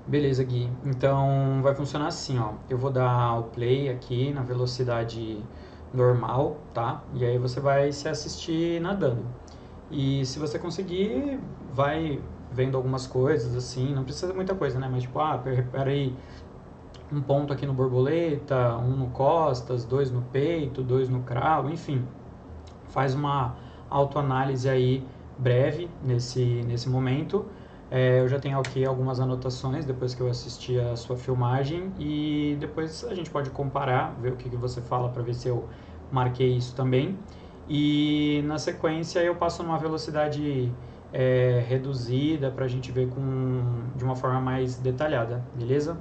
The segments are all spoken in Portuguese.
Beleza, Gui. Então vai funcionar assim, ó. Eu vou dar o play aqui na velocidade normal, tá? E aí você vai se assistir nadando. E se você conseguir, vai vendo algumas coisas assim, não precisa muita coisa, né? Mas tipo, peraí, um ponto aqui no borboleta, um no costas, dois no peito, dois no cravo, enfim. Faz uma autoanálise aí breve nesse momento. Eu já tenho aqui algumas anotações depois que eu assisti a sua filmagem e depois a gente pode comparar, ver o que você fala para ver se eu marquei isso também. E na sequência eu passo numa velocidade reduzida para a gente ver de uma forma mais detalhada, beleza?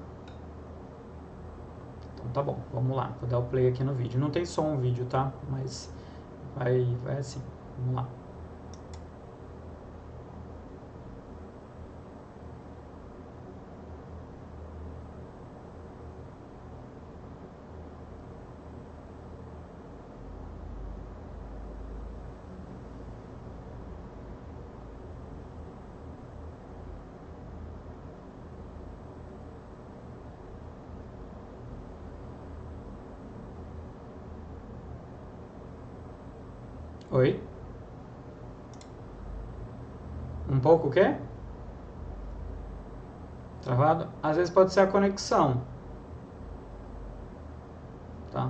Então tá bom, vamos lá. Vou dar o play aqui no vídeo. Não tem som o vídeo, tá? Mas vai assim. Vamos lá. Oi? Um pouco o quê? Travado? Às vezes pode ser a conexão, tá?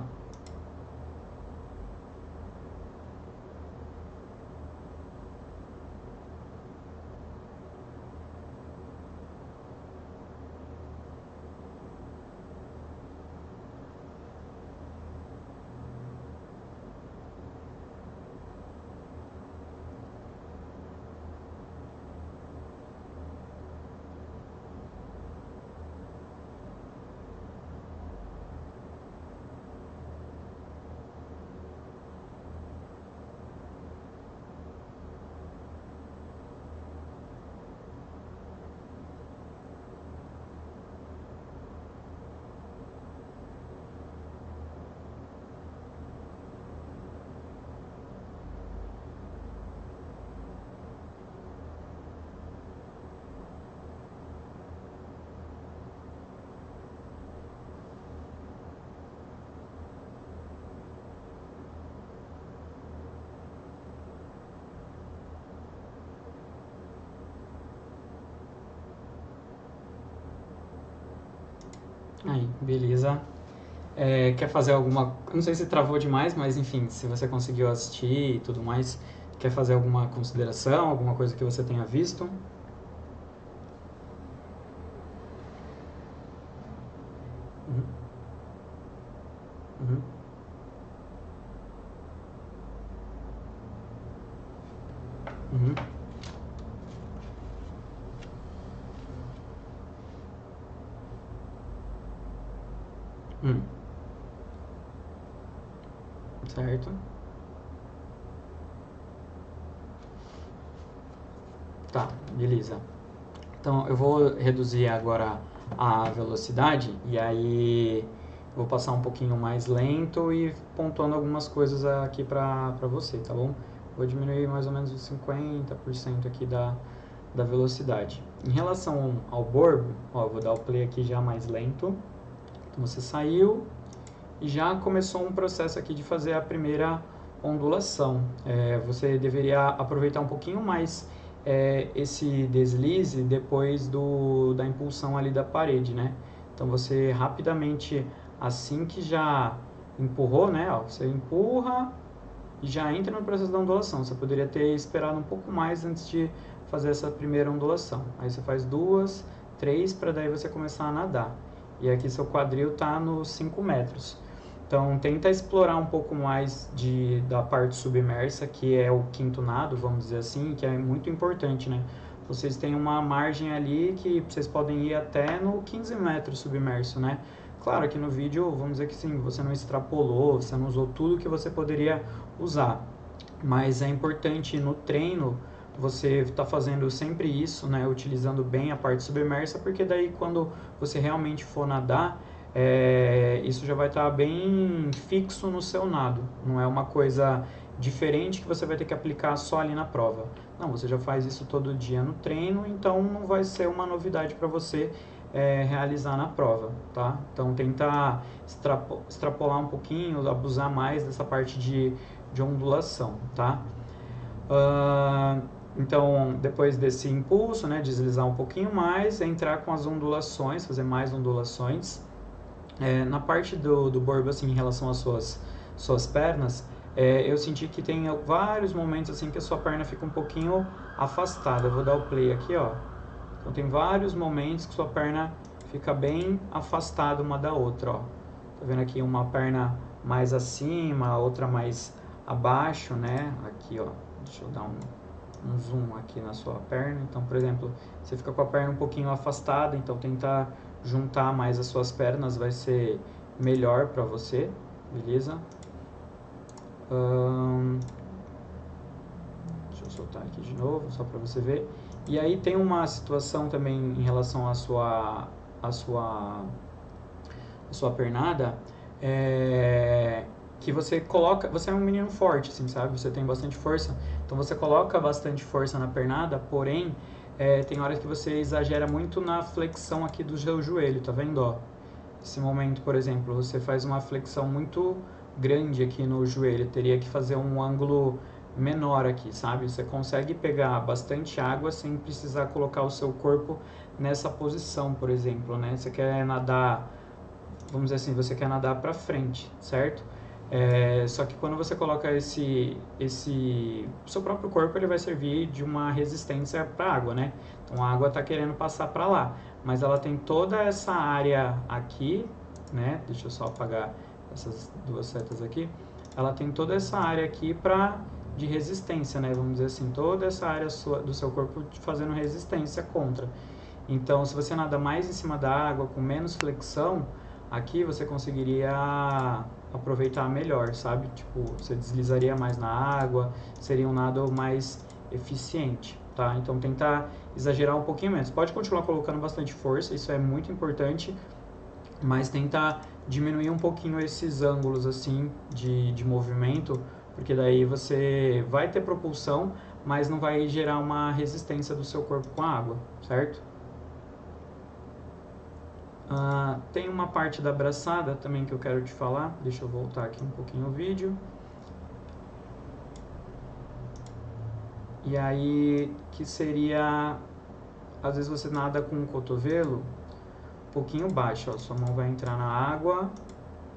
Aí, beleza. Quer fazer alguma... Não sei se travou demais, mas enfim, se você conseguiu assistir e tudo mais, quer fazer alguma consideração, alguma coisa que você tenha visto? Uhum, uhum, uhum, uhum. Certo. Tá, beleza. Então eu vou reduzir agora a velocidade e aí vou passar um pouquinho mais lento e pontuando algumas coisas aqui pra você, tá bom? Vou diminuir mais ou menos os 50% aqui da velocidade. Em relação ao borbo, ó, eu vou dar o play aqui já mais lento. Então você saiu e já começou um processo aqui de fazer a primeira ondulação. Você deveria aproveitar um pouquinho mais esse deslize depois da impulsão ali da parede, né? Então você rapidamente, assim que já empurrou, né? Ó, você empurra e já entra no processo da ondulação. Você poderia ter esperado um pouco mais antes de fazer essa primeira ondulação. Aí você faz duas, três, para daí você começar a nadar. E aqui seu quadril está nos 5 metros. Então tenta explorar um pouco mais da parte submersa, que é o quinto nado, vamos dizer assim, que é muito importante, né? Vocês têm uma margem ali que vocês podem ir até no 15 metros submerso, né? Claro que no vídeo, vamos dizer que sim, você não extrapolou, você não usou tudo que você poderia usar, mas é importante no treino você está fazendo sempre isso, né, utilizando bem a parte submersa, porque daí quando você realmente for nadar, isso já vai estar bem fixo no seu nado, não é uma coisa diferente que você vai ter que aplicar só ali na prova. Não, você já faz isso todo dia no treino, então não vai ser uma novidade para você realizar na prova, tá? Então tenta extrapolar um pouquinho, abusar mais dessa parte de ondulação, tá? Então, depois desse impulso, né, deslizar um pouquinho mais, entrar com as ondulações, fazer mais ondulações. Na parte do borbo, assim, em relação às suas pernas, eu senti que tem vários momentos assim que a sua perna fica um pouquinho afastada. Eu vou dar o play aqui, ó. Então tem vários momentos que sua perna fica bem afastada uma da outra, ó. Tá vendo aqui uma perna mais acima, a outra mais abaixo, né? Aqui, ó. Deixa eu dar um zoom aqui na sua perna. Então, por exemplo, você fica com a perna um pouquinho afastada, então tentar juntar mais as suas pernas vai ser melhor para você, beleza? Deixa eu soltar aqui de novo, só para você ver. E aí tem uma situação também em relação à sua pernada, que você coloca, você é um menino forte, assim, sabe? Você tem bastante força, então você coloca bastante força na pernada, porém, tem horas que você exagera muito na flexão aqui do seu joelho, tá vendo, ó? Esse momento, por exemplo, você faz uma flexão muito grande aqui no joelho, teria que fazer um ângulo menor aqui, sabe? Você consegue pegar bastante água sem precisar colocar o seu corpo nessa posição, por exemplo, né? Você quer nadar, vamos dizer assim, você quer nadar para frente, certo? Só que quando você coloca o seu próprio corpo, ele vai servir de uma resistência para a água, né? Então a água está querendo passar para lá, mas ela tem toda essa área aqui, né? Deixa eu só apagar essas duas setas aqui. Ela tem toda essa área aqui de resistência, né? Vamos dizer assim, toda essa área do seu corpo fazendo resistência contra. Então, se você nada mais em cima da água, com menos flexão, aqui você conseguiria aproveitar melhor, sabe? Tipo, você deslizaria mais na água, seria um nado mais eficiente, tá? Então, tentar exagerar um pouquinho menos. Pode continuar colocando bastante força, isso é muito importante, mas tentar diminuir um pouquinho esses ângulos, assim, de movimento, porque daí você vai ter propulsão, mas não vai gerar uma resistência do seu corpo com a água, certo? Tem uma parte da braçada também que eu quero te falar. Deixa eu voltar aqui um pouquinho o vídeo. E aí, que seria, às vezes você nada com o cotovelo um pouquinho baixo, ó. Sua mão vai entrar na água,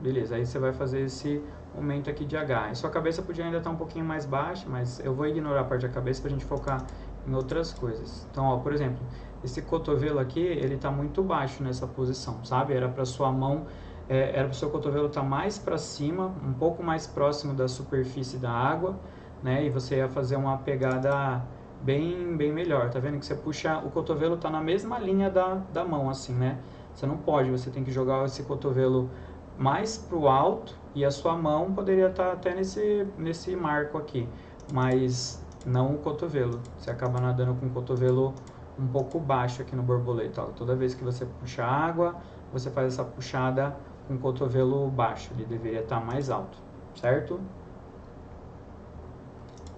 beleza, aí você vai fazer esse momento aqui de H. E sua cabeça podia ainda estar um pouquinho mais baixa, mas eu vou ignorar a parte da cabeça pra gente focar em outras coisas. Então, ó, por exemplo, esse cotovelo aqui, ele está muito baixo nessa posição, sabe? Era para sua mão, era para o seu cotovelo estar mais para cima, um pouco mais próximo da superfície da água, né? E você ia fazer uma pegada bem melhor. Tá vendo que você puxa, o cotovelo está na mesma linha da mão, assim, né? Você não pode, você tem que jogar esse cotovelo mais para o alto e a sua mão poderia estar até nesse marco aqui, mas não o cotovelo. Você acaba nadando com o cotovelo um pouco baixo aqui no borboleta, ó. Toda vez que você puxa água, você faz essa puxada com o cotovelo baixo, ele deveria estar mais alto, certo?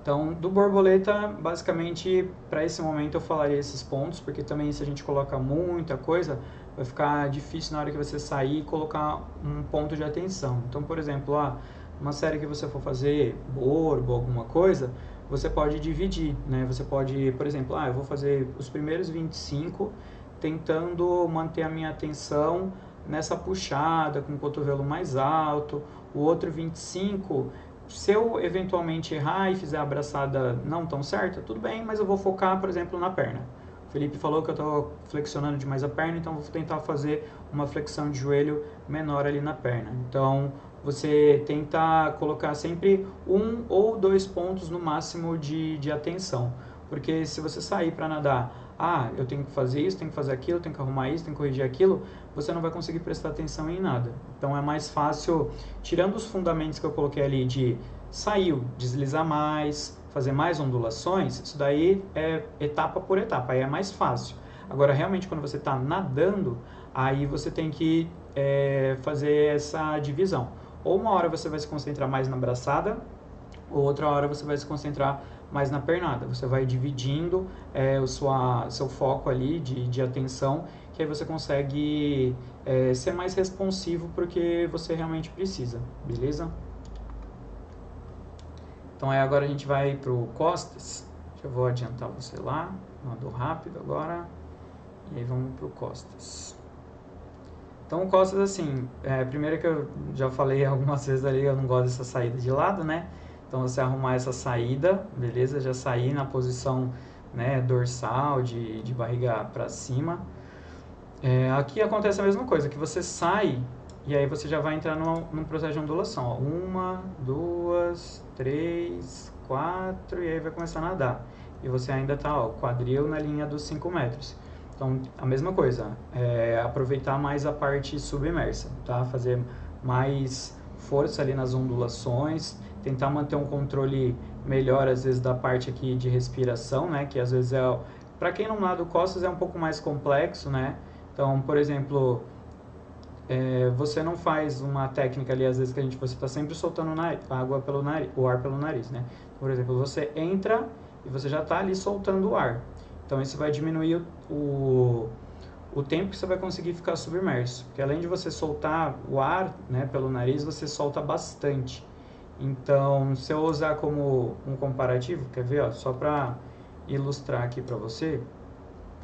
Então, do borboleta, basicamente, para esse momento eu falaria esses pontos, porque também se a gente coloca muita coisa, vai ficar difícil na hora que você sair e colocar um ponto de atenção. Então, por exemplo, uma série que você for fazer borbo, alguma coisa, você pode dividir, né? Você pode, por exemplo, eu vou fazer os primeiros 25 tentando manter a minha atenção nessa puxada, com o cotovelo mais alto, o outro 25, se eu eventualmente errar e fizer a abraçada não tão certa, tudo bem, mas eu vou focar, por exemplo, na perna. O Felipe falou que eu estou flexionando demais a perna, então vou tentar fazer uma flexão de joelho menor ali na perna. Então, você tenta colocar sempre 1 ou 2 pontos no máximo de atenção. Porque se você sair para nadar, eu tenho que fazer isso, tenho que fazer aquilo, tenho que arrumar isso, tenho que corrigir aquilo, você não vai conseguir prestar atenção em nada. Então é mais fácil, tirando os fundamentos que eu coloquei ali de saiu, deslizar mais, fazer mais ondulações, isso daí é etapa por etapa, aí é mais fácil. Agora, realmente, quando você está nadando, aí você tem que fazer essa divisão. Ou uma hora você vai se concentrar mais na braçada, ou outra hora você vai se concentrar mais na pernada. Você vai dividindo seu foco ali de atenção, que aí você consegue ser mais responsivo porque você realmente precisa, beleza? Então agora a gente vai para o costas. Eu vou adiantar você lá, mandou rápido agora, e aí vamos para o costas. Então o costas, assim, primeiro que eu já falei algumas vezes ali, eu não gosto dessa saída de lado, né? Então você arrumar essa saída, beleza? Já sair na posição, né, dorsal, de barriga para cima. Aqui acontece a mesma coisa, que você sai e aí você já vai entrar num processo de ondulação. Ó. 1, 2, 3, 4 e aí vai começar a nadar. E você ainda está, quadril na linha dos 5 metros. Então, a mesma coisa, aproveitar mais a parte submersa, tá? Fazer mais força ali nas ondulações, tentar manter um controle melhor, às vezes, da parte aqui de respiração, né? Que às vezes para quem não nada costas é um pouco mais complexo, né? Então, por exemplo, você não faz uma técnica ali, às vezes, que você está sempre soltando água pelo nariz, o ar pelo nariz, né? Por exemplo, você entra e você já está ali soltando o ar. Então, isso vai diminuir o tempo que você vai conseguir ficar submerso. Porque além de você soltar o ar, né, pelo nariz, você solta bastante. Então, se eu usar como um comparativo, quer ver, ó, só para ilustrar aqui para você,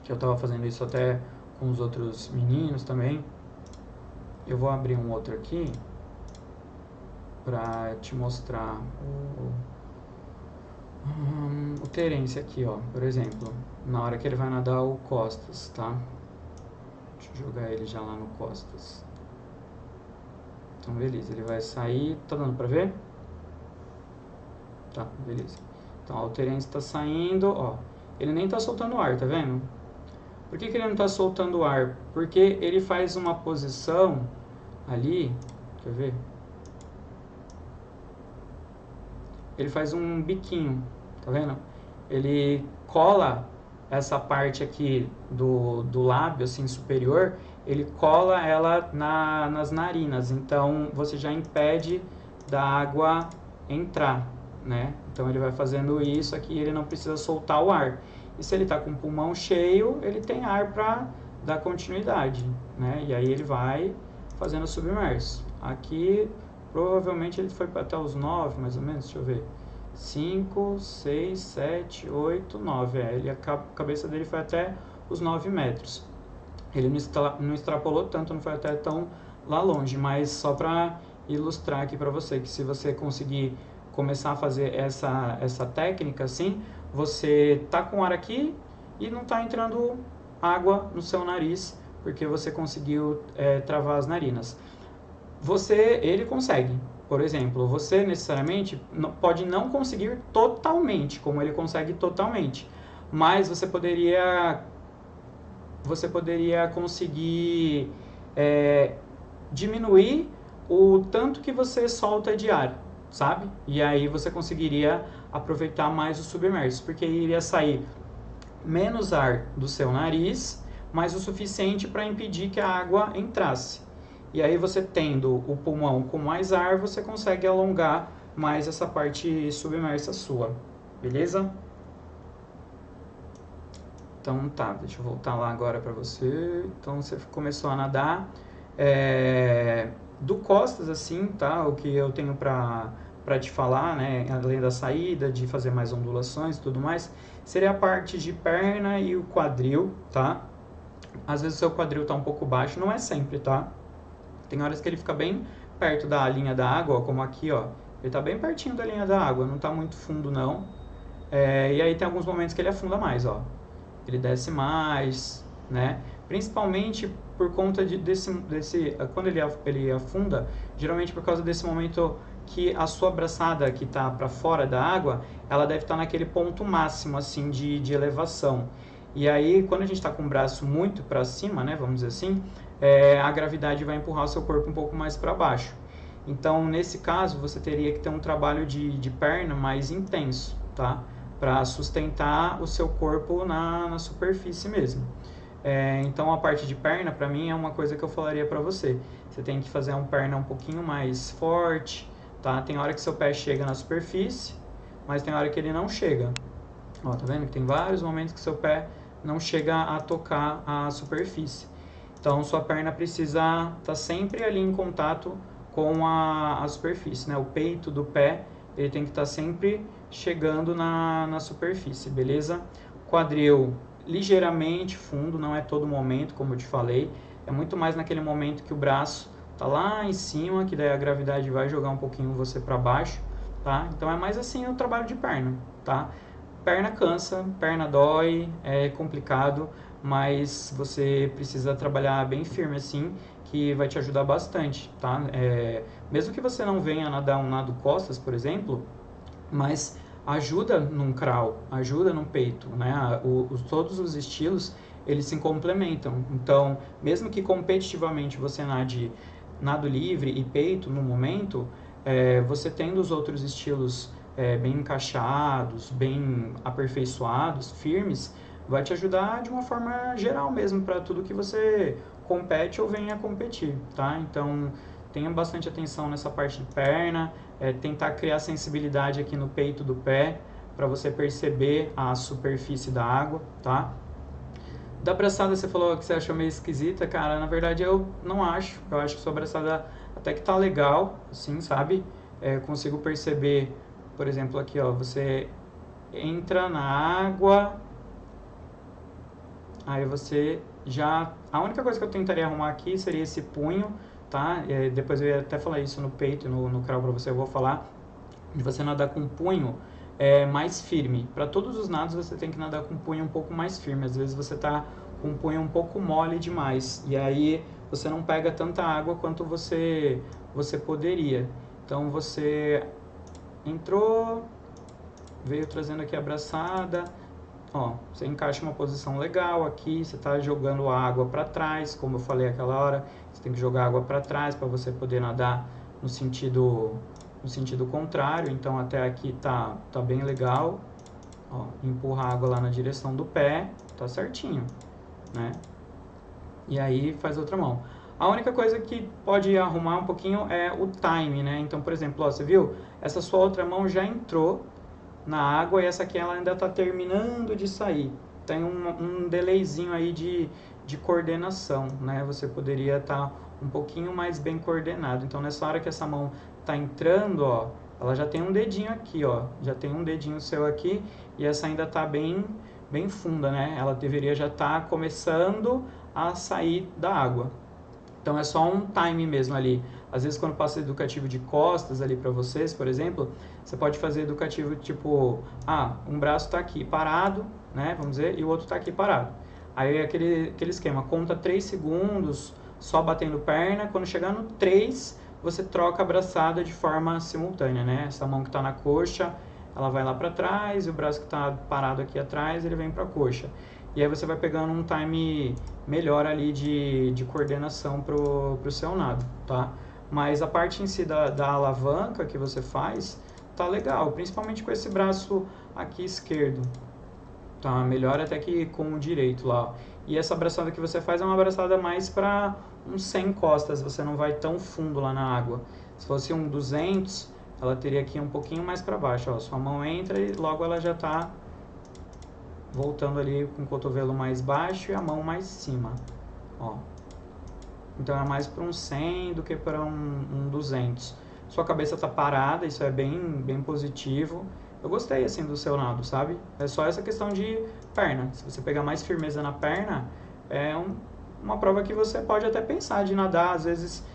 que eu estava fazendo isso até com os outros meninos também. Eu vou abrir um outro aqui para te mostrar o Terence aqui, ó, por exemplo, na hora que ele vai nadar o costas, tá? Deixa eu jogar ele já lá no costas. Então, beleza, ele vai sair, tá dando pra ver? Tá, beleza. Então, ó, o Terence tá saindo, ó, ele nem tá soltando ar, tá vendo? Por que ele não tá soltando ar? Porque ele faz uma posição ali, quer ver? Ele faz um biquinho, tá vendo? Ele cola essa parte aqui do lábio, assim, superior, ele cola ela nas narinas, então você já impede da água entrar, né? Então ele vai fazendo isso aqui, ele não precisa soltar o ar. E se ele está com o pulmão cheio, ele tem ar para dar continuidade, né? E aí ele vai fazendo submerso. Aqui, provavelmente ele foi até os 9, mais ou menos, deixa eu ver. 5, 6, 7, 8, 9. A cabeça dele foi até os 9 metros. Ele não extrapolou tanto, não foi até tão lá longe, mas só para ilustrar aqui para você, que se você conseguir começar a fazer essa técnica assim, você tá com ar aqui e não tá entrando água no seu nariz, porque você conseguiu travar as narinas. Ele consegue. Por exemplo, você necessariamente pode não conseguir totalmente, como ele consegue totalmente, mas você poderia conseguir diminuir o tanto que você solta de ar, sabe? E aí você conseguiria aproveitar mais o submerso, porque iria sair menos ar do seu nariz, mas o suficiente para impedir que a água entrasse. E aí você tendo o pulmão com mais ar, você consegue alongar mais essa parte submersa sua, beleza? Então tá, deixa eu voltar lá agora para você. Então você começou a nadar. Do costas, assim, tá? O que eu tenho para te falar, né? Além da saída, de fazer mais ondulações e tudo mais, seria a parte de perna e o quadril, tá? Às vezes o seu quadril tá um pouco baixo, não é sempre, tá? Tem horas que ele fica bem perto da linha da água, ó, como aqui, ó. Ele tá bem pertinho da linha da água, não tá muito fundo, não. E aí tem alguns momentos que ele afunda mais, ó. Ele desce mais, né? Principalmente por conta quando ele afunda, geralmente por causa desse momento que a sua braçada que tá para fora da água, ela deve estar naquele ponto máximo, assim, de elevação. E aí, quando a gente está com o braço muito para cima, né, vamos dizer assim, a gravidade vai empurrar o seu corpo um pouco mais para baixo. Então, nesse caso, você teria que ter um trabalho de perna mais intenso, tá? Para sustentar o seu corpo na superfície mesmo. Então, a parte de perna, para mim, é uma coisa que eu falaria para você. Você tem que fazer uma perna um pouquinho mais forte, tá? Tem hora que seu pé chega na superfície, mas tem hora que ele não chega. Ó, tá vendo que tem vários momentos que seu pé não chega a tocar a superfície. Então, sua perna precisa estar sempre ali em contato com a superfície, né? O peito do pé, ele tem que estar sempre chegando na superfície, beleza? Quadril ligeiramente fundo, não é todo momento, como eu te falei. É muito mais naquele momento que o braço tá lá em cima, que daí a gravidade vai jogar um pouquinho você para baixo, tá? Então é mais assim o trabalho de perna, tá? Perna cansa, perna dói, é complicado, mas você precisa trabalhar bem firme assim, que vai te ajudar bastante, tá? Mesmo que você não venha nadar um nado costas, por exemplo, mas ajuda num crawl, ajuda no peito, né? Todos os estilos, eles se complementam. Então, mesmo que competitivamente você nade nado livre e peito no momento, você tendo os outros estilos bem encaixados, bem aperfeiçoados, firmes, vai te ajudar de uma forma geral mesmo para tudo que você compete ou venha a competir, tá? Então, tenha bastante atenção nessa parte de perna, tentar criar sensibilidade aqui no peito do pé, para você perceber a superfície da água, tá? Da braçada você falou que você achou meio esquisita, cara, na verdade eu não acho, eu acho que sua braçada até que tá legal, assim, sabe? Consigo perceber, por exemplo, aqui, ó, você entra na água, aí você já... A única coisa que eu tentaria arrumar aqui seria esse punho, tá? Depois eu ia até falar isso no peito, no crawl pra você, eu vou falar de você nadar com o punho mais firme. Para todos os nados você tem que nadar com o punho um pouco mais firme. Às vezes você tá com o punho um pouco mole demais e aí você não pega tanta água quanto você poderia. Então você entrou, veio trazendo aqui a braçada, ó, você encaixa uma posição legal aqui, você está jogando a água para trás, como eu falei aquela hora, você tem que jogar a água para trás para você poder nadar no sentido contrário. Então até aqui tá bem legal, ó, empurra a água lá na direção do pé, tá certinho, né? E aí faz outra mão. A única coisa que pode arrumar um pouquinho é o time, né? Então, por exemplo, ó, você viu? Essa sua outra mão já entrou na água e essa aqui ela ainda está terminando de sair. Tem um delayzinho aí de coordenação, né? Você poderia estar um pouquinho mais bem coordenado. Então, nessa hora que essa mão está entrando, ó, ela já tem um dedinho aqui, ó. Já tem um dedinho seu aqui e essa ainda está bem funda, né? Ela deveria já estar começando a sair da água. Então é só um time mesmo ali. Às vezes quando passa educativo de costas ali para vocês, por exemplo, você pode fazer educativo tipo, um braço está aqui parado, né, vamos dizer, e o outro está aqui parado. Aí é aquele esquema, conta 3 segundos, só batendo perna, quando chegar no 3, você troca a braçada de forma simultânea, né? Essa mão que está na coxa, ela vai lá para trás, e o braço que está parado aqui atrás, ele vem para a coxa. E aí você vai pegando um time melhor ali de coordenação pro seu nado, tá? Mas a parte em si da alavanca que você faz, tá legal, principalmente com esse braço aqui esquerdo, tá? Melhor até que com o direito lá. E essa braçada que você faz é uma braçada mais para uns 100 costas, você não vai tão fundo lá na água. Se fosse um 200, ela teria aqui um pouquinho mais para baixo, ó. Sua mão entra e logo ela já tá voltando ali com o cotovelo mais baixo e a mão mais cima, ó. Então é mais para um 100 do que para um 200. Sua cabeça tá parada, isso é bem positivo. Eu gostei assim do seu nado, sabe? É só essa questão de perna. Se você pegar mais firmeza na perna, é uma prova que você pode até pensar de nadar, às vezes,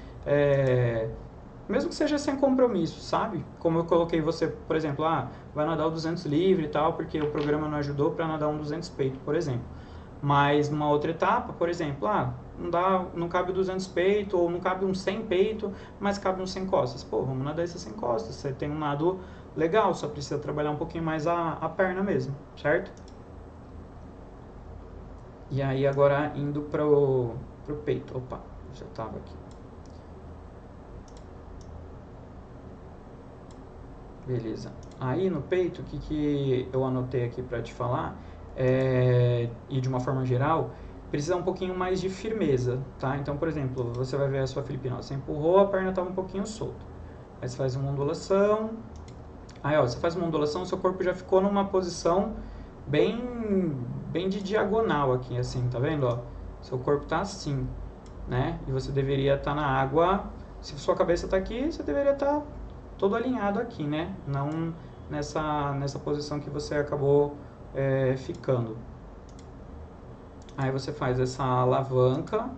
mesmo que seja sem compromisso, sabe? Como eu coloquei você, por exemplo, vai nadar o 200 livre e tal, porque o programa não ajudou para nadar um 200 peito, por exemplo. Mas numa outra etapa, por exemplo, não cabe o 200 peito, ou não cabe um 100 peito, mas cabe um 100 costas. Pô, vamos nadar esse 100 costas. Você tem um nado legal, só precisa trabalhar um pouquinho mais a perna mesmo, certo? E aí agora indo pro peito. Opa, já tava aqui. Beleza. Aí no peito, o que eu anotei aqui para te falar, e de uma forma geral, precisa um pouquinho mais de firmeza, tá? Então, por exemplo, você vai ver a sua filipina, você empurrou, a perna estava um pouquinho solta. Aí você faz uma ondulação, Aí, ó, você faz uma ondulação, seu corpo já ficou numa posição bem de diagonal aqui, assim, tá vendo, ó? Seu corpo tá assim, né? E você deveria estar na água, se sua cabeça tá aqui, você deveria estar todo alinhado aqui, né? Não nessa posição que você acabou ficando. Aí você faz essa alavanca,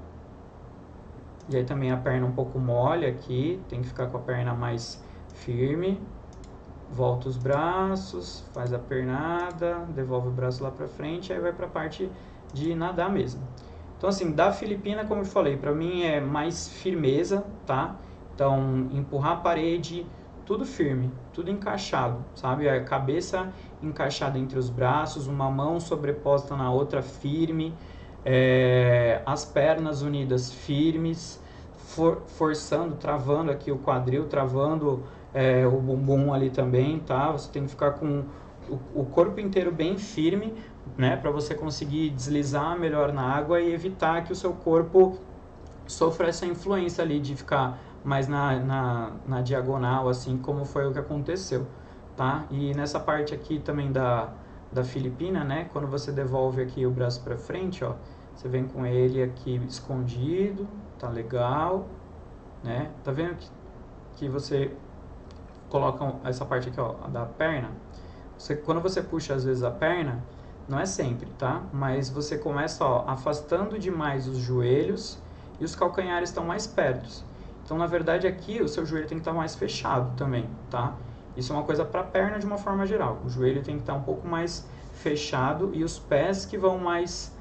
e aí também a perna um pouco mole aqui, tem que ficar com a perna mais firme. Volta os braços, faz a pernada, devolve o braço lá pra frente, aí vai pra parte de nadar mesmo. Então assim, da Filipina, como eu falei, pra mim é mais firmeza, tá? Então, empurrar a parede, tudo firme, tudo encaixado, sabe? A cabeça encaixada entre os braços, uma mão sobreposta na outra firme, as pernas unidas firmes, forçando, travando aqui o quadril, travando o bumbum ali também, tá? Você tem que ficar com o corpo inteiro bem firme, né? Para você conseguir deslizar melhor na água e evitar que o seu corpo sofra essa influência ali de ficar mais na diagonal, assim como foi o que aconteceu, tá? E nessa parte aqui também da Filipina, né? Quando você devolve aqui o braço para frente, ó, você vem com ele aqui escondido, tá legal, né? Tá vendo que você coloca essa parte aqui, ó, da perna? Quando você puxa às vezes a perna, não é sempre, tá? Mas você começa, ó, afastando demais os joelhos e os calcanhares estão mais perto. Então, na verdade, aqui o seu joelho tem que estar mais fechado também, tá? Isso é uma coisa para a perna de uma forma geral. O joelho tem que estar um pouco mais fechado e os pés que vão mais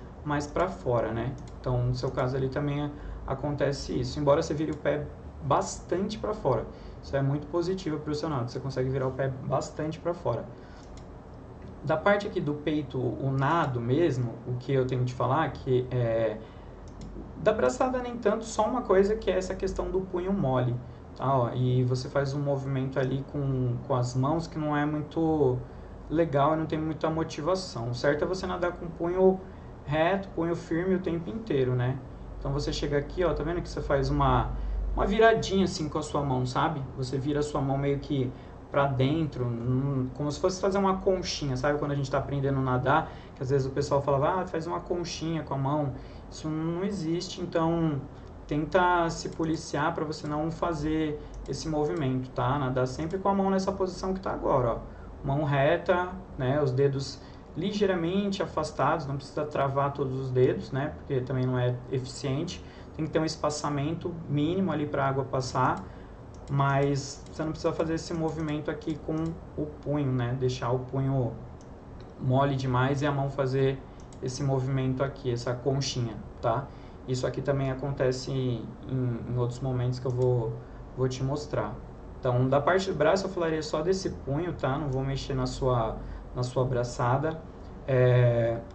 para fora, né? Então, no seu caso ali também acontece isso. Embora você vire o pé bastante para fora. Isso é muito positivo para o seu nado. Você consegue virar o pé bastante para fora. Da parte aqui do peito, o nado mesmo, o que eu tenho que te falar, que da braçada nem tanto, só uma coisa que é essa questão do punho mole, tá? Ó, e você faz um movimento ali com as mãos que não é muito legal e não tem muita motivação. O certo é você nadar com o punho reto, punho firme o tempo inteiro, né? Então você chega aqui, ó, tá vendo que você faz uma viradinha assim com a sua mão, sabe? Você vira a sua mão meio que para dentro, como se fosse fazer uma conchinha, sabe? Quando a gente está aprendendo a nadar, que às vezes o pessoal falava, faz uma conchinha com a mão. Isso não existe, então tenta se policiar para você não fazer esse movimento, tá? Nadar sempre com a mão nessa posição que está agora, ó. Mão reta, né? Os dedos ligeiramente afastados, não precisa travar todos os dedos, né? Porque também não é eficiente. Tem que ter um espaçamento mínimo ali para a água passar, mas você não precisa fazer esse movimento aqui com o punho, né? Deixar o punho mole demais e a mão fazer esse movimento aqui, essa conchinha, tá? Isso aqui também acontece em outros momentos que eu vou te mostrar. Então, da parte do braço eu falaria só desse punho, tá? Não vou mexer na sua braçada.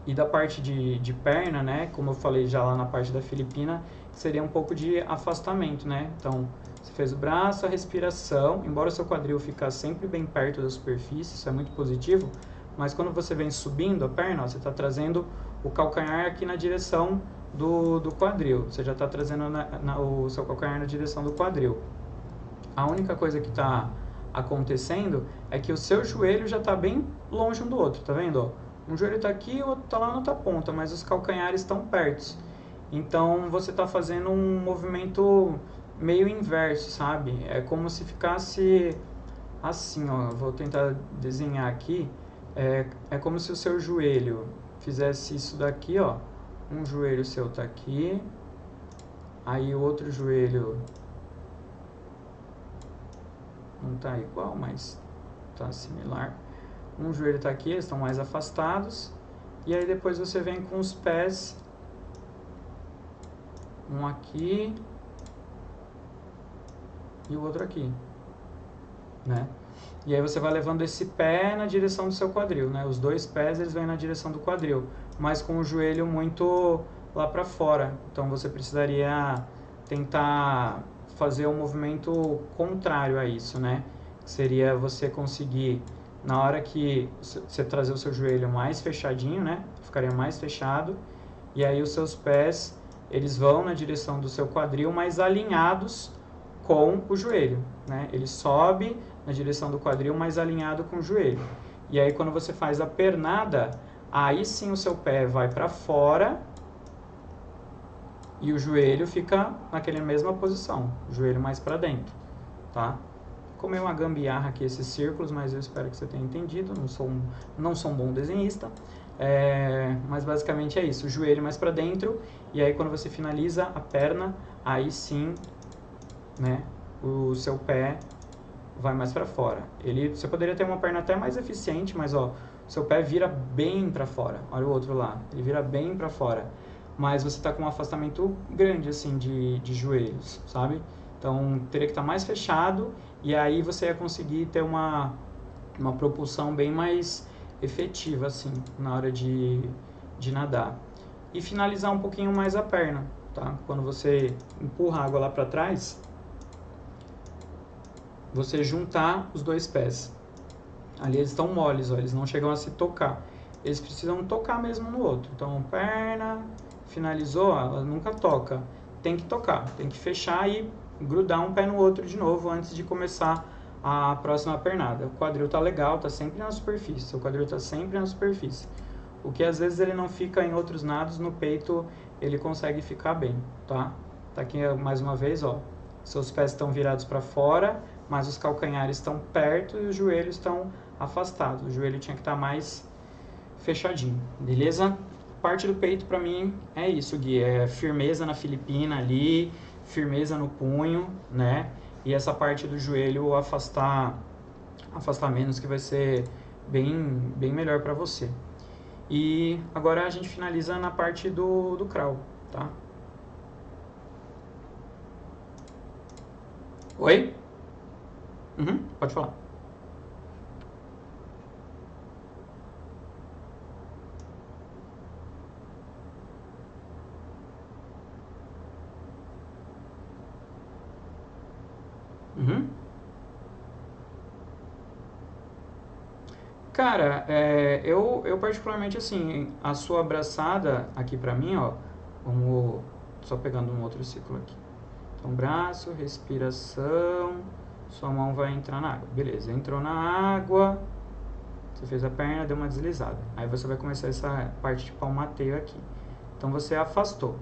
E da parte de perna, né? Como eu falei já lá na parte da Filipina, seria um pouco de afastamento, né? Então, você fez o braço, a respiração, embora o seu quadril ficar sempre bem perto da superfície, isso é muito positivo, mas quando você vem subindo a perna, ó, você está trazendo o calcanhar aqui na direção do quadril, você já está trazendo o seu calcanhar na direção do quadril. A única coisa que está acontecendo é que o seu joelho já está bem longe um do outro, tá vendo? Ó? Um joelho está aqui, o outro está lá na outra ponta, mas os calcanhares estão perto. Então você está fazendo um movimento meio inverso, sabe? É como se ficasse assim, ó. Vou tentar desenhar aqui. É como se o seu joelho fizesse isso daqui, ó. Um joelho seu tá aqui, aí o outro joelho não tá igual, mas tá similar. Um joelho tá aqui, eles estão mais afastados, e aí depois você vem com os pés, um aqui e o outro aqui, né? E aí você vai levando esse pé na direção do seu quadril, né? Os dois pés eles vêm na direção do quadril, mas com o joelho muito lá para fora. Então você precisaria tentar fazer um movimento contrário a isso, né? Seria você conseguir, na hora que você trazer o seu joelho mais fechadinho, né? Ficaria mais fechado, e aí os seus pés eles vão na direção do seu quadril, mas alinhados com o joelho, né? Ele sobe na direção do quadril, mas alinhado com o joelho. E aí quando você faz a pernada, aí sim o seu pé vai para fora e o joelho fica naquela mesma posição, o joelho mais para dentro, tá? Ficou meio uma gambiarra aqui esses círculos, mas eu espero que você tenha entendido, não sou um bom desenhista. Mas basicamente é isso, o joelho mais para dentro, e aí quando você finaliza a perna, aí sim, né, o seu pé vai mais para fora. Você poderia ter uma perna até mais eficiente, mas ó, o seu pé vira bem para fora. Olha o outro lá, ele vira bem para fora. Mas você está com um afastamento grande assim de joelhos, sabe? Então teria que estar mais fechado, e aí você ia conseguir ter uma propulsão bem mais efetiva assim na hora de nadar. E finalizar um pouquinho mais a perna, tá? Quando você empurra a água lá para trás, você juntar os dois pés. Ali eles estão moles, ó, eles não chegam a se tocar. Eles precisam tocar mesmo no outro. Então, perna, finalizou, ela nunca toca. Tem que tocar, tem que fechar e grudar um pé no outro de novo antes de começar a próxima pernada. O quadril tá legal, tá sempre na superfície. O quadril tá sempre na superfície. O que às vezes ele não fica em outros nados, no peito ele consegue ficar bem, tá? Tá aqui mais uma vez, ó. Seus pés estão virados para fora, mas os calcanhares estão perto e os joelhos estão afastados. O joelho tinha que estar mais fechadinho, beleza? Parte do peito para mim é isso, Gui, é firmeza na filipina ali, firmeza no punho, né? E essa parte do joelho afastar menos, que vai ser bem melhor para você. E agora a gente finaliza na parte do crawl, tá? Oi? Pode falar. Cara, eu particularmente assim, a sua abraçada aqui pra mim, ó, vamos só pegando um outro ciclo aqui. Então, braço, respiração, sua mão vai entrar na água. Beleza, entrou na água, você fez a perna, deu uma deslizada. Aí você vai começar essa parte de palmateio aqui. Então, você afastou.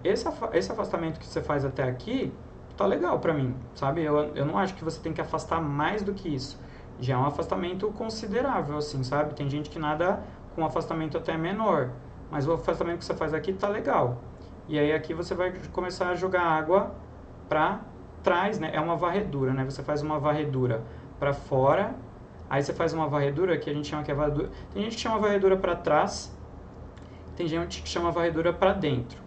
Esse afastamento que você faz até aqui, tá legal pra mim, sabe? Eu não acho que você tem que afastar mais do que isso. Já é um afastamento considerável, assim, sabe? Tem gente que nada com um afastamento até menor, mas o afastamento que você faz aqui tá legal. E aí aqui você vai começar a jogar água para trás, né? É uma varredura, né? Você faz uma varredura para fora, aí você faz uma varredura que a gente chama que é varredura. Tem gente que chama varredura para trás, tem gente que chama varredura para dentro.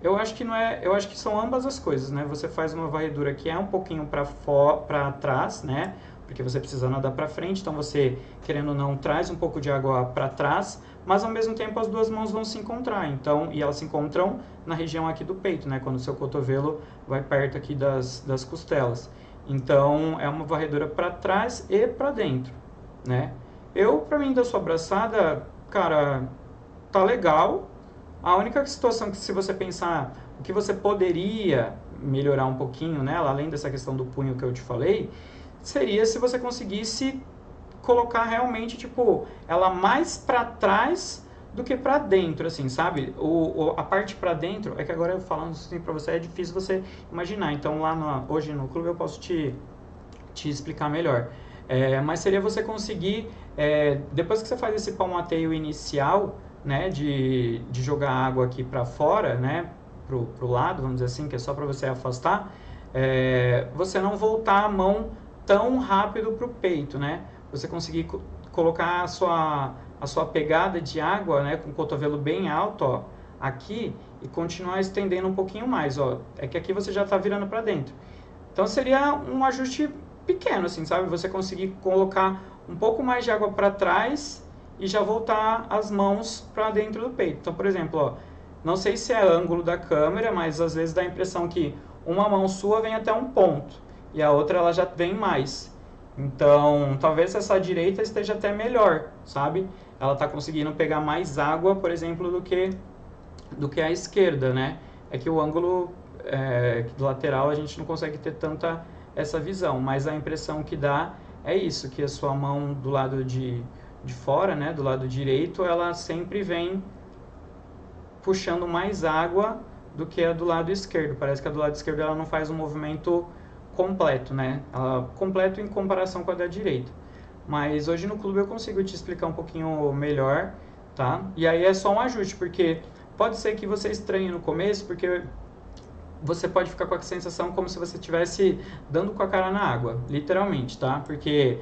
Eu acho que não é, eu acho que são ambas as coisas, né? Você faz uma varredura que é um pouquinho para trás, né? Porque você precisa nadar para frente, então você, querendo ou não, traz um pouco de água para trás, mas ao mesmo tempo as duas mãos vão se encontrar, então, e elas se encontram na região aqui do peito, né, quando o seu cotovelo vai perto aqui das costelas. Então, é uma varredura para trás e para dentro, né? Para mim, da sua abraçada, cara, tá legal. A única situação que, se você pensar o que você poderia melhorar um pouquinho nela, além dessa questão do punho que eu te falei, seria se você conseguisse colocar realmente, tipo, ela mais para trás do que para dentro, assim, sabe? A parte para dentro, é que agora eu falando assim para você, é difícil você imaginar. Então, hoje no clube eu posso te explicar melhor. Mas seria você conseguir, depois que você faz esse palmateio inicial, né, de jogar água aqui para fora, né, pro lado, vamos dizer assim, que é só para você afastar, você não voltar a mão tão rápido para o peito, né? Você conseguir colocar a sua pegada de água, né, com o cotovelo bem alto, ó, aqui, e continuar estendendo um pouquinho mais, ó. É que aqui você já está virando para dentro. Então seria um ajuste pequeno, assim, sabe? Você conseguir colocar um pouco mais de água para trás e já voltar as mãos para dentro do peito. Então, por exemplo, ó, não sei se é ângulo da câmera, mas às vezes dá a impressão que uma mão sua vem até um ponto e a outra ela já vem mais. Então, talvez essa direita esteja até melhor, sabe? Ela está conseguindo pegar mais água, por exemplo, do que a esquerda, né? É que o ângulo do lateral a gente não consegue ter tanta essa visão, mas a impressão que dá é isso, que a sua mão do lado de fora, né, do lado direito, ela sempre vem puxando mais água do que a do lado esquerdo. Parece que a do lado esquerdo ela não faz um movimento completo, né? Completo em comparação com a da direita. Mas hoje no clube eu consigo te explicar um pouquinho melhor, tá? E aí é só um ajuste, porque pode ser que você estranhe no começo, porque você pode ficar com a sensação como se você estivesse dando com a cara na água, literalmente, tá? Porque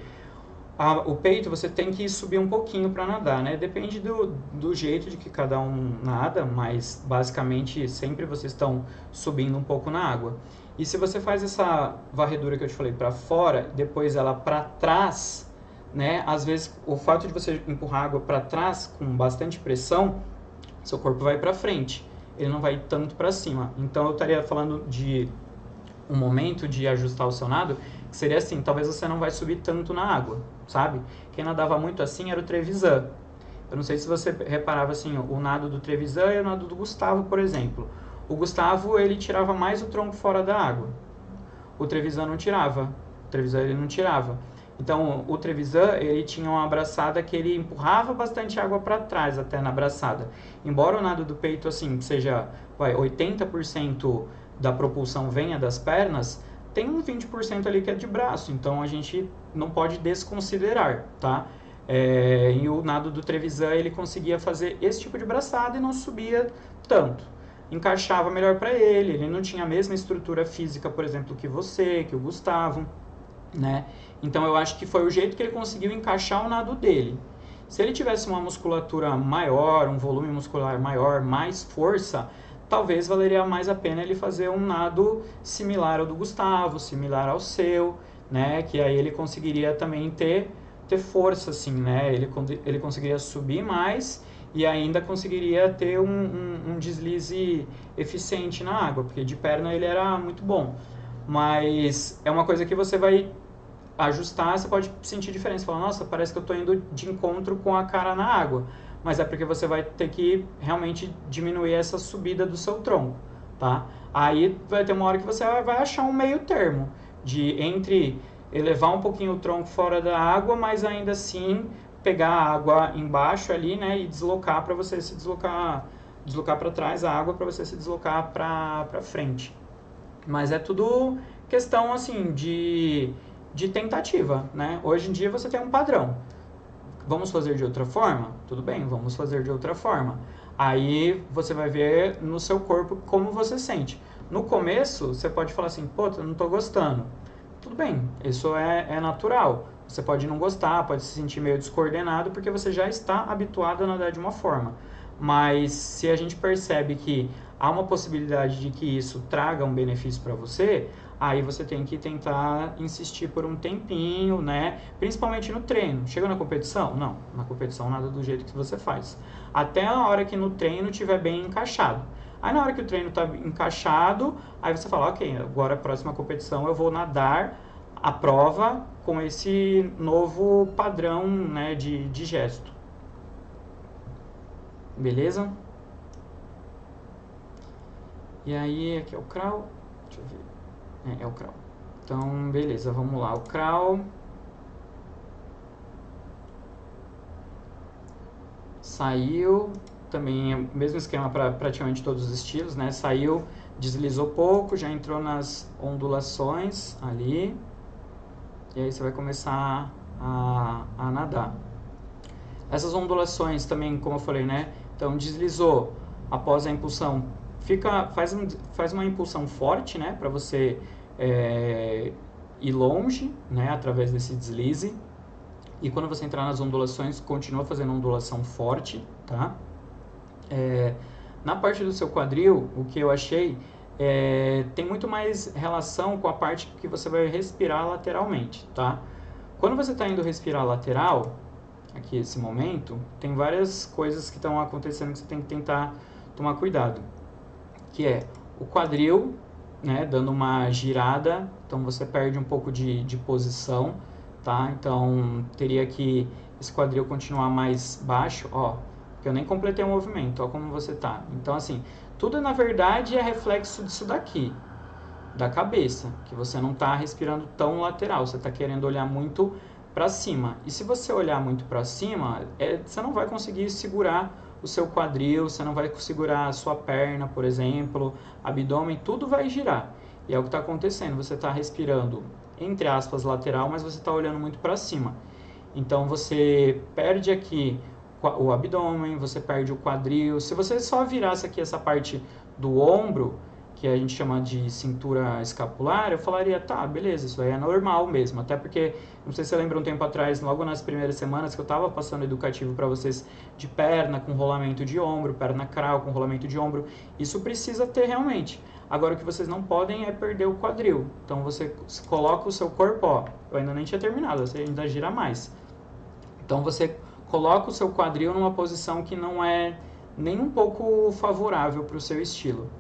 o peito você tem que subir um pouquinho para nadar, né? Depende do jeito de que cada um nada, mas basicamente sempre vocês estão subindo um pouco na água. E se você faz essa varredura que eu te falei para fora, depois ela para trás, né? Às vezes o fato de você empurrar a água para trás com bastante pressão, seu corpo vai para frente, ele não vai tanto para cima. Então eu estaria falando de um momento de ajustar o seu nado, que seria assim, talvez você não vai subir tanto na água, sabe? Quem nadava muito assim era o Trevisan. Eu não sei se você reparava assim, o nado do Trevisan e o nado do Gustavo, por exemplo. O Gustavo, ele tirava mais o tronco fora da água. O Trevisan não tirava. O Trevisan, ele não tirava. Então, o Trevisan, ele tinha uma braçada que ele empurrava bastante água para trás até na braçada. Embora o nado do peito, assim, seja 80% da propulsão venha das pernas, tem um 20% ali que é de braço, então a gente não pode desconsiderar, tá? E o nado do Trevisan, ele conseguia fazer esse tipo de braçada e não subia tanto. Encaixava melhor para ele não tinha a mesma estrutura física, por exemplo, que você, que o Gustavo, né? Então eu acho que foi o jeito que ele conseguiu encaixar o nado dele. Se ele tivesse uma musculatura maior, um volume muscular maior, mais força, talvez valeria mais a pena ele fazer um nado similar ao do Gustavo, similar ao seu, né? Que aí ele conseguiria também ter força, assim, né? Ele conseguiria subir mais e ainda conseguiria ter um deslize eficiente na água, porque de perna ele era muito bom. Mas é uma coisa que você vai ajustar, você pode sentir diferença. Falar, nossa, parece que eu estou indo de encontro com a cara na água. Mas é porque você vai ter que realmente diminuir essa subida do seu tronco, tá? Aí vai ter uma hora que você vai achar um meio termo, de entre elevar um pouquinho o tronco fora da água, mas ainda assim pegar a água embaixo ali, né, e deslocar para você se deslocar para trás a água para você se deslocar para frente. Mas é tudo questão, assim, de tentativa, né? Hoje em dia você tem um padrão. Vamos fazer de outra forma? Tudo bem, vamos fazer de outra forma. Aí você vai ver no seu corpo como você sente. No começo, você pode falar assim, pô, eu não tô gostando. Tudo bem, isso é natural. Você pode não gostar, pode se sentir meio descoordenado, porque você já está habituado a nadar de uma forma. Mas se a gente percebe que há uma possibilidade de que isso traga um benefício para você, aí você tem que tentar insistir por um tempinho, né? Principalmente no treino. Chega na competição? Não, na competição nada do jeito que você faz. Até a hora que no treino estiver bem encaixado. Aí na hora que o treino está encaixado, aí você fala, ok, agora a próxima competição eu vou nadar a prova com esse novo padrão, né, de gesto. Beleza? E aí, aqui é o crawl. Deixa eu ver. É o crawl. Então, beleza, vamos lá. O crawl. Saiu. Também é o mesmo esquema para praticamente todos os estilos, né? Saiu, deslizou pouco, já entrou nas ondulações ali. E aí você vai começar a nadar. Essas ondulações também, como eu falei, né? Então, deslizou após a impulsão. Faz uma impulsão forte, né? Para você ir longe, né? Através desse deslize. E quando você entrar nas ondulações, continua fazendo ondulação forte, tá? Na parte do seu quadril, o que eu achei tem muito mais relação com a parte que você vai respirar lateralmente, tá? Quando você está indo respirar lateral, aqui esse momento, tem várias coisas que estão acontecendo que você tem que tentar tomar cuidado, que é o quadril, né, dando uma girada, então você perde um pouco de posição, tá? Então teria que esse quadril continuar mais baixo, ó, porque eu nem completei o movimento, ó como você tá. Então assim, tudo na verdade é reflexo disso daqui. da cabeça, que você não está respirando tão lateral, você está querendo olhar muito para cima. E se você olhar muito para cima, você não vai conseguir segurar o seu quadril, você não vai segurar a sua perna, por exemplo, abdômen, tudo vai girar. E é o que está acontecendo, você está respirando, entre aspas, lateral, mas você está olhando muito para cima. Então você perde aqui o abdômen, você perde o quadril. Se você só virasse aqui essa parte do ombro, que a gente chama de cintura escapular, eu falaria, tá, beleza, isso aí é normal mesmo. Até porque, não sei se você lembra um tempo atrás, logo nas primeiras semanas, que eu estava passando educativo para vocês de perna com rolamento de ombro, perna crawl com rolamento de ombro. Isso precisa ter realmente. Agora o que vocês não podem é perder o quadril. Então você coloca o seu corpo, ó, eu ainda nem tinha terminado, você ainda gira mais. Então você coloca o seu quadril numa posição que não é nem um pouco favorável para o seu estilo.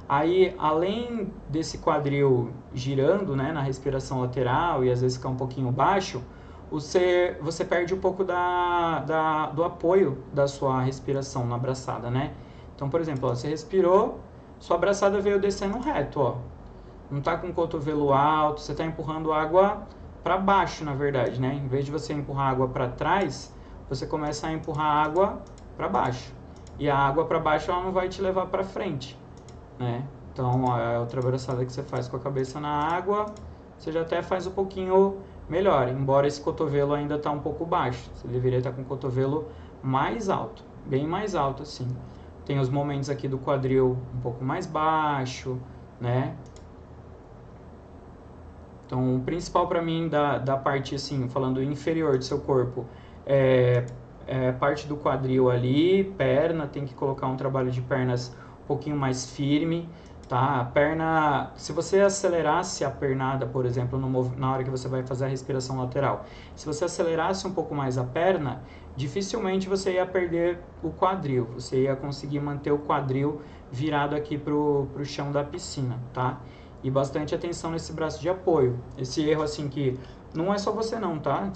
Aí, além desse quadril girando, né, na respiração lateral e às vezes ficar um pouquinho baixo, você perde um pouco do apoio da sua respiração na braçada, né? Então, por exemplo, ó, você respirou, sua braçada veio descendo reto, ó. Não está com o cotovelo alto, você está empurrando água para baixo, na verdade, né? Em vez de você empurrar água para trás, você começa a empurrar água para baixo. E a água para baixo ela não vai te levar para frente, né? Então, a outra braçada que você faz com a cabeça na água, você já até faz um pouquinho melhor, embora esse cotovelo ainda está um pouco baixo. Você deveria estar com o cotovelo mais alto, bem mais alto assim. Tem os momentos aqui do quadril um pouco mais baixo, né? Então, o principal para mim da parte, assim, falando inferior do seu corpo, é parte do quadril ali, perna, tem que colocar um trabalho de pernas um pouquinho mais firme, tá? A perna, se você acelerasse a pernada, por exemplo, na hora que você vai fazer a respiração lateral, se você acelerasse um pouco mais a perna, dificilmente você ia perder o quadril, você ia conseguir manter o quadril virado aqui pro chão da piscina, tá? E bastante atenção nesse braço de apoio. Esse erro, assim, que não é só você não, tá?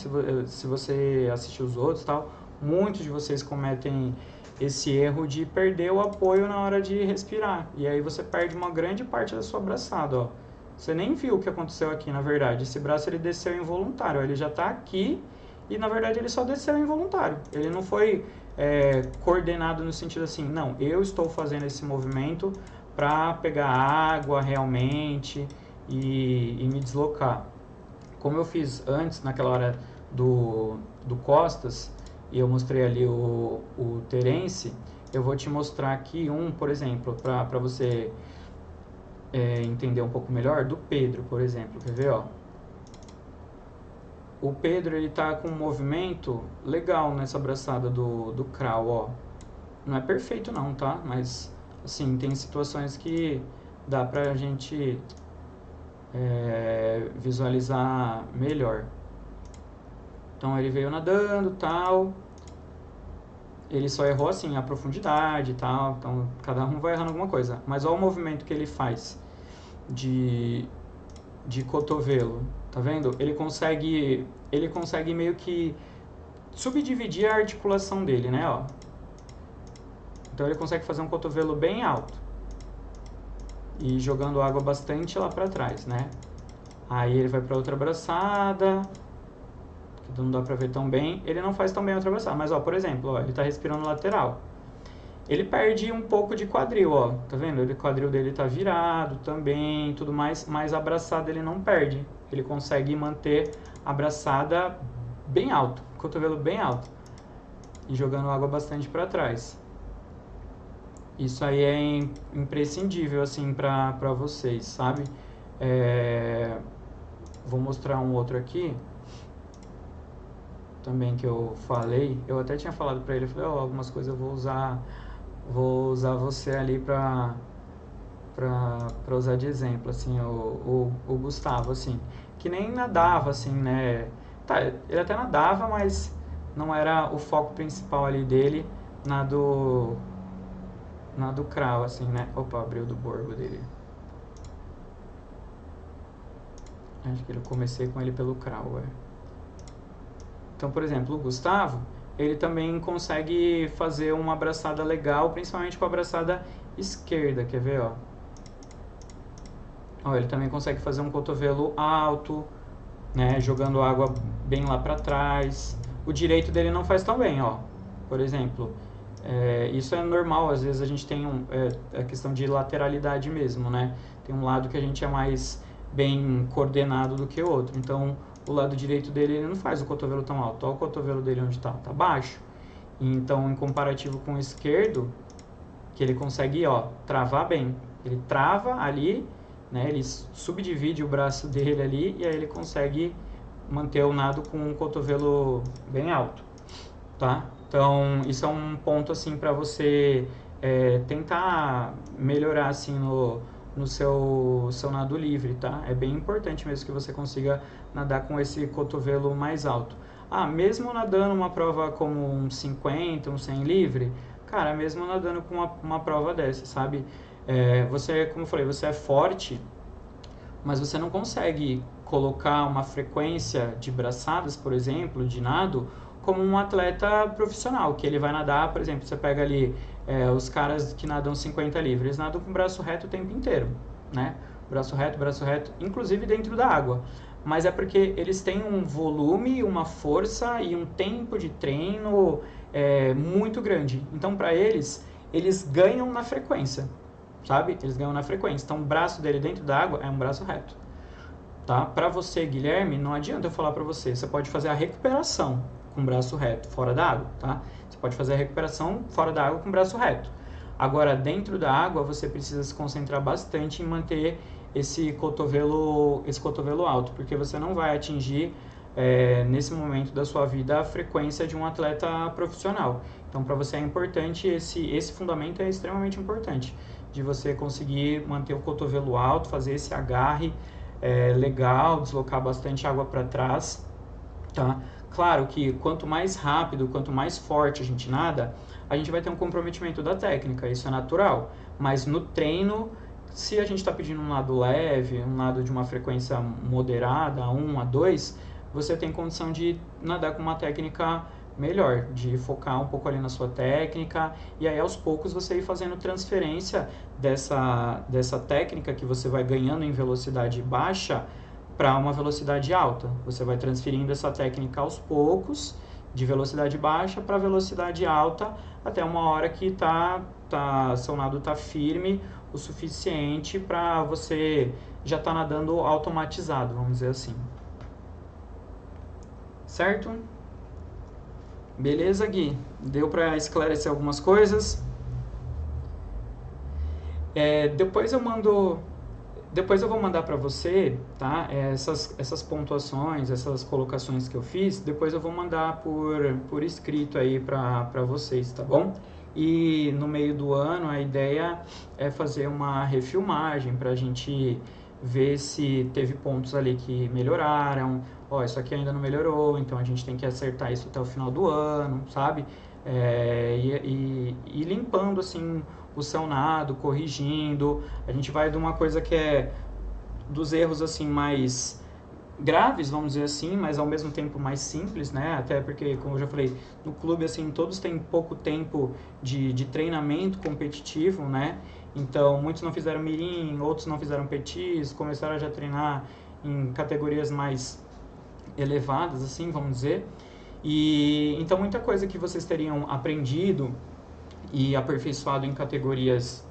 Se você assistir os outros e tal, muitos de vocês cometem esse erro de perder o apoio na hora de respirar. E aí você perde uma grande parte da sua braçada, ó. Você nem viu o que aconteceu aqui, na verdade. Esse braço, ele desceu involuntário. Ele já tá aqui e, na verdade, ele só desceu involuntário. Ele não foi coordenado no sentido assim, não, eu estou fazendo esse movimento para pegar água realmente e me deslocar. Como eu fiz antes, naquela hora do costas, e eu mostrei ali o Terence, eu vou te mostrar aqui por exemplo, para você entender um pouco melhor, do Pedro, por exemplo. Quer ver, ó? O Pedro, ele tá com um movimento legal nessa braçada do crawl, ó. Não é perfeito não, tá? Mas, assim, tem situações que dá pra gente visualizar melhor. Então ele veio nadando, tal. Ele só errou assim a profundidade e tal. Então cada um vai errando alguma coisa. Mas olha o movimento que ele faz de cotovelo. Tá vendo? Ele consegue meio que subdividir a articulação dele, né? Ó. Então ele consegue fazer um cotovelo bem alto. E jogando água bastante lá pra trás, né? Aí ele vai pra outra braçada, que não dá pra ver tão bem. Ele não faz tão bem a outra braçada, mas ó, por exemplo, ó, ele tá respirando lateral. Ele perde um pouco de quadril, ó, tá vendo? O quadril dele tá virado também, tudo mais, mas a braçada ele não perde. Ele consegue manter a braçada bem alto, o cotovelo bem alto. E jogando água bastante pra trás. Isso aí é imprescindível, assim, pra vocês, sabe? Vou mostrar um outro aqui, também que eu falei. Eu até tinha falado pra ele, eu falei, algumas coisas eu vou usar você ali pra usar de exemplo, assim, o Gustavo, assim, que nem nadava, assim, né? Tá, ele até nadava, mas não era o foco principal ali dele na do crawl, assim, né? Opa, abriu do borbo dele. Acho que eu comecei com ele pelo crawl, Então, por exemplo, o Gustavo, ele também consegue fazer uma abraçada legal, principalmente com a abraçada esquerda, quer ver, ó? Ó, ele também consegue fazer um cotovelo alto, né, jogando água bem lá para trás. O direito dele não faz tão bem, ó. Por exemplo, isso é normal, às vezes a gente tem a questão de lateralidade mesmo, né? Tem um lado que a gente é mais bem coordenado do que o outro. Então, o lado direito dele ele não faz o cotovelo tão alto. Olha o cotovelo dele onde tá baixo. Então, em comparativo com o esquerdo, que ele consegue, ó, travar bem. Ele trava ali, né? Ele subdivide o braço dele ali e aí ele consegue manter o nado com o cotovelo bem alto, tá? Então, isso é um ponto, assim, para você tentar melhorar, assim, no seu nado livre, tá? É bem importante mesmo que você consiga nadar com esse cotovelo mais alto. Ah, mesmo nadando uma prova como um 50, um 100 livre, cara, mesmo nadando com uma prova dessa, sabe? Você, como eu falei, você é forte, mas você não consegue colocar uma frequência de braçadas, por exemplo, de nado, como um atleta profissional, que ele vai nadar, por exemplo, você pega ali os caras que nadam 50 livres, eles nadam com o braço reto o tempo inteiro, né? Braço reto, inclusive dentro da água. Mas é porque eles têm um volume, uma força e um tempo de treino muito grande. Então, para eles ganham na frequência, sabe? Eles ganham na frequência. Então, o braço dele dentro da água é um braço reto, tá? Para você, Guilherme, não adianta eu falar para você. Você pode fazer a recuperação com o braço reto fora da água, tá? Você pode fazer a recuperação fora da água com o braço reto. Agora, dentro da água, você precisa se concentrar bastante em manter esse cotovelo alto, porque você não vai atingir nesse momento da sua vida a frequência de um atleta profissional. Então, para você é importante, esse fundamento é extremamente importante, de você conseguir manter o cotovelo alto, fazer esse agarre legal, deslocar bastante água para trás, tá? Claro que quanto mais rápido, quanto mais forte a gente nada, a gente vai ter um comprometimento da técnica, isso é natural. Mas no treino, se a gente está pedindo um nado leve, um nado de uma frequência moderada, a 1, a 2, você tem condição de nadar com uma técnica melhor, de focar um pouco ali na sua técnica, e aí aos poucos você ir fazendo transferência dessa técnica que você vai ganhando em velocidade baixa para uma velocidade alta. Você vai transferindo essa técnica aos poucos, de velocidade baixa para velocidade alta, até uma hora que seu nado está firme o suficiente para você já estar nadando automatizado, vamos dizer assim. Certo? Beleza, Gui? Deu para esclarecer algumas coisas? Depois eu vou mandar para você, tá? Essas pontuações, essas colocações que eu fiz, depois eu vou mandar por escrito aí para vocês, tá bom? E no meio do ano a ideia é fazer uma refilmagem para a gente ver se teve pontos ali que melhoraram. Ó, isso aqui ainda não melhorou, então a gente tem que acertar isso até o final do ano, sabe? E limpando assim o seu nado, corrigindo. A gente vai de uma coisa que é dos erros assim mais graves, vamos dizer assim, mas ao mesmo tempo mais simples, né? Até porque, como eu já falei, no clube assim todos têm pouco tempo de treinamento competitivo, né? Então muitos não fizeram mirim, outros não fizeram petis, começaram a já treinar em categorias mais elevadas, assim, vamos dizer. E então muita coisa que vocês teriam aprendido e aperfeiçoado em categorias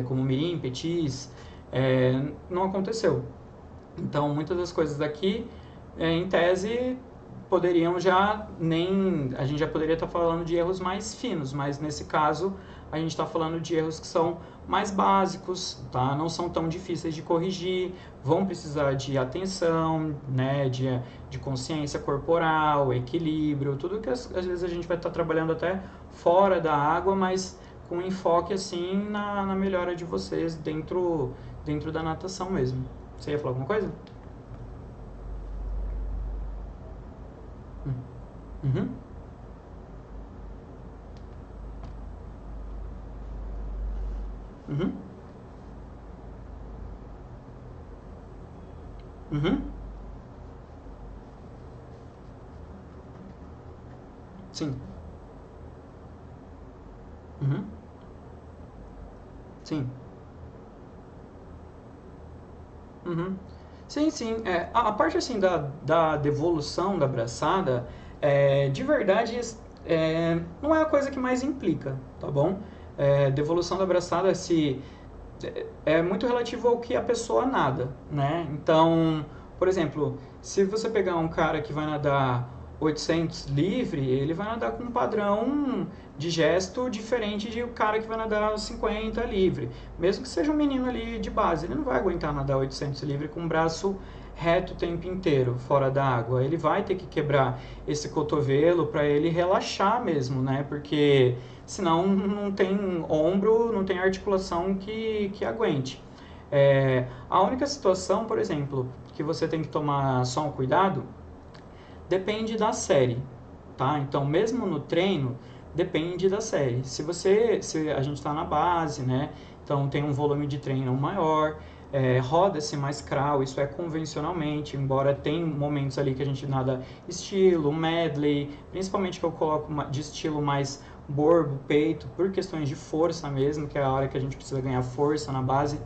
como mirim, petis, não aconteceu. Então, muitas das coisas daqui, em tese, a gente já poderia estar falando de erros mais finos, mas nesse caso, a gente está falando de erros que são mais básicos, tá? Não são tão difíceis de corrigir, vão precisar de atenção, né? De consciência corporal, equilíbrio, tudo que às vezes a gente vai estar trabalhando até fora da água, mas com enfoque assim na melhora de vocês dentro da natação mesmo. Você ia falar alguma coisa? Uhum. Uhum. Uhum. Sim. Uhum. Sim. Uhum. Sim, sim. A parte assim da devolução da braçada, de verdade, não é a coisa que mais implica, tá bom? Devolução da braçada é muito relativo ao que a pessoa nada, né? Então, por exemplo, se você pegar um cara que vai nadar 800 livre, ele vai nadar com um padrão de gesto diferente de o cara que vai nadar 50 livre. Mesmo que seja um menino ali de base, ele não vai aguentar nadar 800 livre com o braço reto o tempo inteiro, fora da água. Ele vai ter que quebrar esse cotovelo para ele relaxar mesmo, né? Porque senão não tem ombro, não tem articulação que aguente. A única situação, por exemplo, que você tem que tomar só um cuidado, depende da série, tá? Então, mesmo no treino, depende da série. Se a gente está na base, né? Então tem um volume de treino maior, roda-se mais crawl, isso é convencionalmente, embora tem momentos ali que a gente nada estilo, medley, principalmente que eu coloco de estilo mais borbo, peito, por questões de força mesmo, que é a hora que a gente precisa ganhar força na base.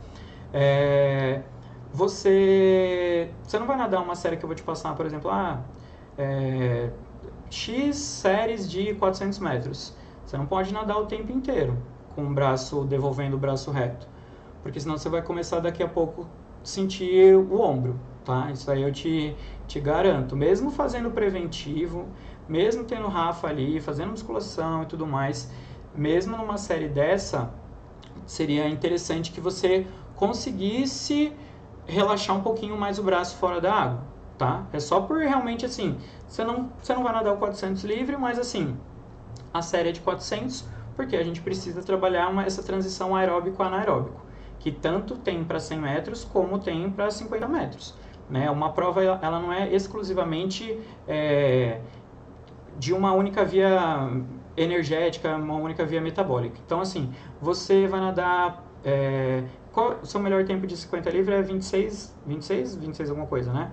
Você não vai nadar uma série que eu vou te passar, por exemplo, X séries de 400 metros. Você não pode nadar o tempo inteiro com o braço, devolvendo o braço reto, porque senão você vai começar daqui a pouco sentir o ombro, tá? Isso aí eu te garanto. Mesmo fazendo preventivo, mesmo tendo Rafa ali, fazendo musculação e tudo mais, mesmo numa série dessa, seria interessante que você conseguisse relaxar um pouquinho mais o braço fora da água, tá? É só por realmente assim, você não vai nadar o 400 livre, mas assim, a série é de 400, porque a gente precisa trabalhar essa transição aeróbico-anaeróbico, que tanto tem para 100 metros como tem para 50 metros. Né? Uma prova ela não é exclusivamente de uma única via energética, uma única via metabólica. Então, assim, você vai nadar... o seu melhor tempo de 50 livre é 26 alguma coisa, né?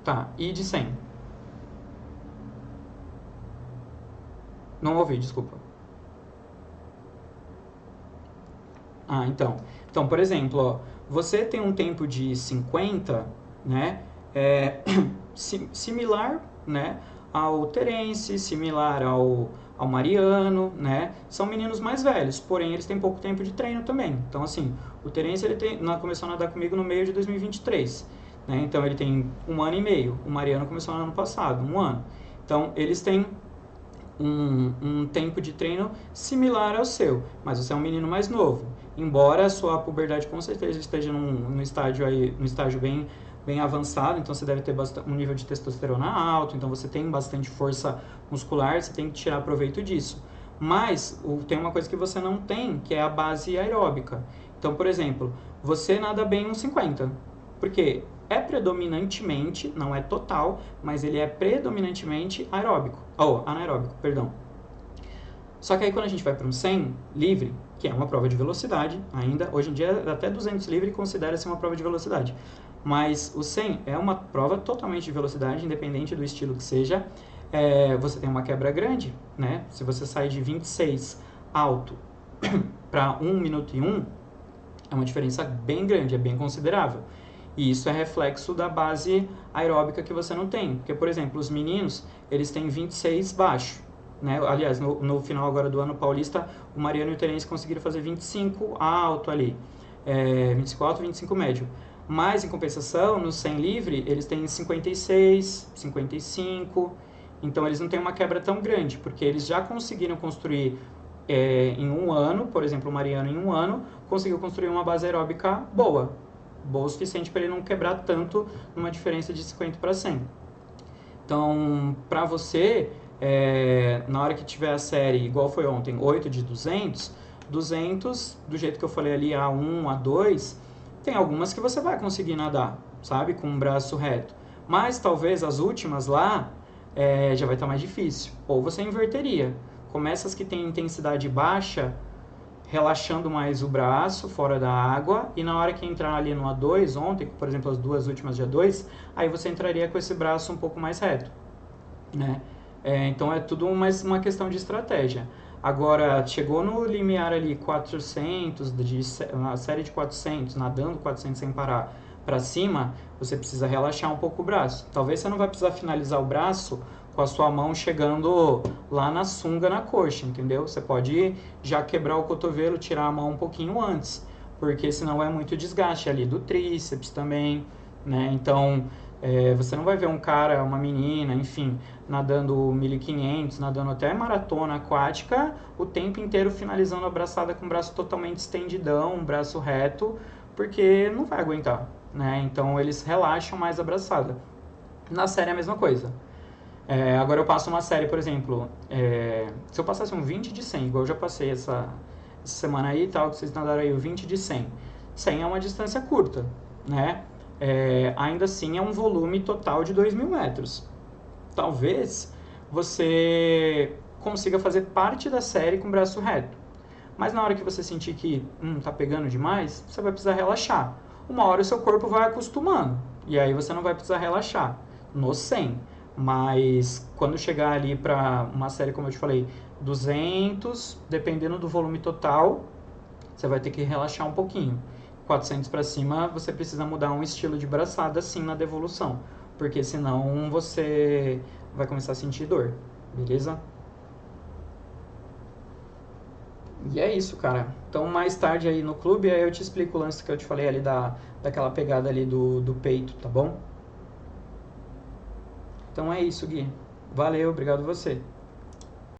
Tá, e de 100? Não ouvi, desculpa. Então, por exemplo, ó, você tem um tempo de 50, né? Similar, né, ao Terence, similar ao Mariano, né? São meninos mais velhos, porém eles têm pouco tempo de treino também. Então, assim, o Terence começou a nadar comigo no meio de 2023, né? Então ele tem 1 ano e meio. O Mariano começou no ano passado, 1 ano. Então eles têm um tempo de treino similar ao seu, mas você é um menino mais novo. Embora a sua puberdade com certeza esteja num estágio bem avançado, então você deve ter um nível de testosterona alto, então você tem bastante força muscular, você tem que tirar proveito disso. Mas tem uma coisa que você não tem, que é a base aeróbica. Então, por exemplo, você nada bem uns 50, porque é predominantemente, não é total, mas ele é predominantemente anaeróbico, perdão. Só que aí quando a gente vai para um 100 livre, que é uma prova de velocidade ainda, hoje em dia até 200 livre considera-se uma prova de velocidade, mas o 100 é uma prova totalmente de velocidade, independente do estilo que seja. Você tem uma quebra grande, né? Se você sai de 26 alto para 1 minuto e 1, é uma diferença bem grande, é bem considerável. E isso é reflexo da base aeróbica que você não tem. Porque, por exemplo, os meninos, eles têm 26 baixo. Né? Aliás, no final agora do ano paulista, o Mariano e o Terence conseguiram fazer 25 alto ali. 25 alto, 25 médio. Mas, em compensação, no 100 livre, eles têm 56, 55. Então, eles não têm uma quebra tão grande, porque eles já conseguiram construir em 1 ano, por exemplo, o Mariano em 1 ano, conseguiu construir uma base aeróbica boa o suficiente para ele não quebrar tanto numa diferença de 50 para 100. Então, para você, na hora que tiver a série, igual foi ontem, 8 de 200, do jeito que eu falei ali, A1, A2, tem algumas que você vai conseguir nadar, sabe, com o braço reto. Mas talvez as últimas lá já vai estar mais difícil. Ou você inverteria. Começa as que tem intensidade baixa, relaxando mais o braço fora da água, e na hora que entrar ali no A2, ontem, por exemplo, as 2 últimas de A2, aí você entraria com esse braço um pouco mais reto, né? Então é tudo uma questão de estratégia. Agora, chegou no limiar ali 400, na série de 400, nadando 400 sem parar para cima, você precisa relaxar um pouco o braço. Talvez você não vai precisar finalizar o braço com a sua mão chegando lá na sunga, na coxa, entendeu? Você pode já quebrar o cotovelo, tirar a mão um pouquinho antes, porque senão é muito desgaste ali do tríceps também, né? Então, você não vai ver um cara, uma menina, enfim, nadando 1.500, nadando até maratona aquática, o tempo inteiro finalizando a braçada com o braço totalmente estendidão, um braço reto, porque não vai aguentar, né? Então eles relaxam mais a braçada. Na série é a mesma coisa. Agora eu passo uma série, por exemplo, se eu passasse um 20 de 100, igual eu já passei essa semana aí e tal, que vocês nadaram aí o 20 de 100. 100 é uma distância curta, né? Ainda assim é um volume total de 2.000 metros. Talvez você consiga fazer parte da série com o braço reto. Mas na hora que você sentir que tá pegando demais, você vai precisar relaxar. Uma hora o seu corpo vai acostumando, e aí você não vai precisar relaxar no 100. Mas quando chegar ali para uma série, como eu te falei, 200, dependendo do volume total, você vai ter que relaxar um pouquinho. 400 para cima, você precisa mudar um estilo de braçada sim na devolução, porque senão você vai começar a sentir dor, beleza? E é isso, cara. Então mais tarde aí no clube, aí eu te explico o lance que eu te falei ali daquela pegada ali do peito, tá bom? Então é isso, Gui. Valeu, obrigado você.